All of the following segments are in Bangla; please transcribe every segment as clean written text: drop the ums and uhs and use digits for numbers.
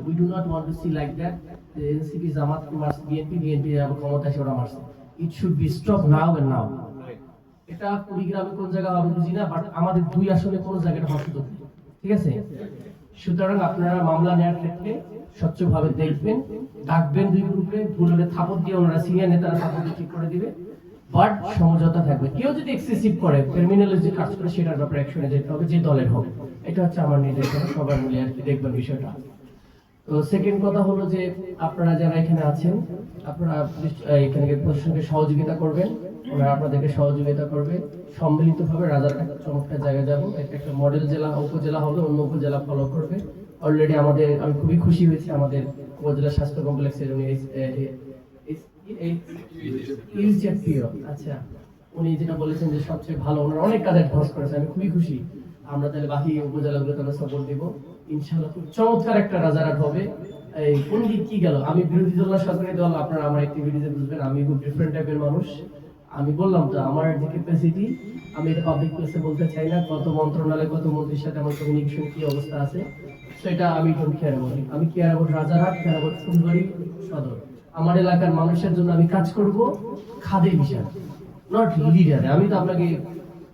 we do not want to see like that. The NCP Jamaat মারছে, বিএনপি ক্ষমতা এসে ওরা মারছে। It should be stopped now and now. এটা কুড়িগ্রামে কোন জায়গা হবে বুঝি না, বাট আমাদের দুই আসনে কোন জায়গাটা হস্তক্ষেপ নেই, ঠিক আছে? সুতরাং আপনারা মামলা নেওয়ার ক্ষেত্রে স্বচ্ছভাবে দেখবেন, ডাকবেন দুই গ্রুপে, ভুল হলে থাপড় দিয়ে ওনারা সিনিয়র নেতারা থাপড় দিয়ে ঠিক করে দিবে, বাট সমঝোতা থাকবে। কেউ যদি এক্সেসিভ করে, ক্রিমিনাল যে কাজ করে সেটার ব্যাপারে অ্যাকশনে যেতে হবে, যে দলের হোক। এটা হচ্ছে আমার নির্দেশনা, সবার মিলে আর কি দেখবেন বিষয়টা। তো সেকেন্ড কথা হলো যে আপনারা যারা এখানে আছেন, আপনারা এখানে প্রশাসনকে সহযোগিতা করবেন, ওনারা আপনাদেরকে সহযোগিতা করবে। সম্মিলিতভাবে রাজারহাট চমৎকার জায়গায় যাবো, একটা মডেল জেলা উপজেলা হবে, অন্য উপজেলা ফলো করবে। অলরেডি আমি খুবই খুশি হয়েছি, আমাদের উপজেলা স্বাস্থ্য কমপ্লেক্সের উনি আচ্ছা, উনি যেটা বলেছেন যে সবচেয়ে ভালো, ওনারা অনেক কাজ অ্যাডভান্স করেছে, আমি খুবই খুশি। আমরা তাহলে বাকি উপজেলাগুলো তাহলে সাপোর্ট দিব ইনশাআল্লাহ। খুব চমৎকার একটা রাজারহাট হবে। এই কোন দিক কি গেল, আমি বিরোধী দল না সরকারি দল, আপনারা আমার অ্যাক্টিভিটিতে বুঝবেন আমি খুব ডিফারেন্ট টাইপের মানুষ। আমি বললাম তো আমার যে ক্যাপাসিটি, আমি এটা পাবলিক প্লেসে বলতে চাই না, কত মন্ত্রণালয় কত মন্ত্রীর সাথে আমার কমিউনিকেশন কি অবস্থা আছে সেটা আমি ডোন্ট কেয়ার অ্যাবাউট। আমি care about Rajarhat, care about Phulbari সদর। আমার এলাকার মানুষের জন্য আমি কাজ করব খাদে বিষয়, নট লিডারে। আমি তো আপনাকে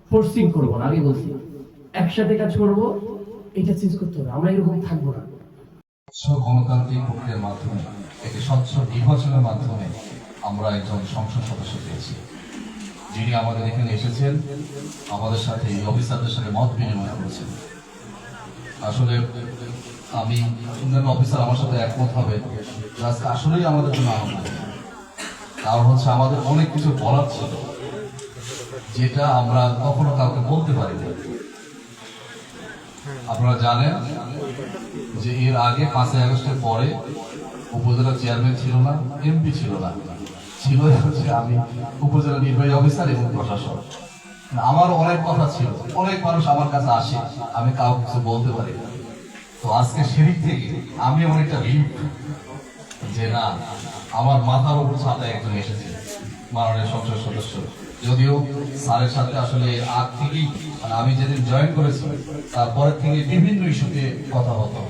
ফোর্সিং করবো না, আগে বলছি একসাথে কাজ করব, এটা চেঞ্জ করতে হবে, আমরা এরকম থাকবো না। গণতান্ত্রিক প্রক্রিয়ার মাধ্যমে, একটি স্বচ্ছ নির্বাচনের মাধ্যমে আমরা একজন সংসদ সদস্য পেয়েছি, যিনি আমাদের এখানে এসেছেন, আমাদের সাথে অফিসারদের সাথে মত বিনিময় করেছেন। আসলে আমি অন্যান্য অফিসার আমার সাথে একমত হবে, আজকে আসলেই আমাদের জন্য আনন্দ। কারণ হচ্ছে আমাদের অনেক কিছু বলার ছিল, যেটা আমরা কখনো কাউকে বলতে পারি না। আপনারা জানেন যে এর আগে 5ই আগস্টের পরে উপজেলা চেয়ারম্যান ছিল না, এমপি ছিল না, ছিল হচ্ছে আমি উপজেলা নির্বাহী অফিসার এবং প্রশাসক। আমার অনেক কথা ছিল, অনেক মানুষ আমার কাছে আসে, আমি কাউকে কিছু বলতে পারি না। তো আজকে সেদিক থেকে আমি অনেকটা রিলিফ যে না, আমার মাথার উপর ছাতায় একজন এসেছে, মাননীয় সংসদ সদস্য। যদিও স্যারের সাথে আসলে আগ থেকেই, মানে আমি যেদিন জয়েন করেছি তারপরের থেকে বিভিন্ন ইস্যুতে কথা হতো।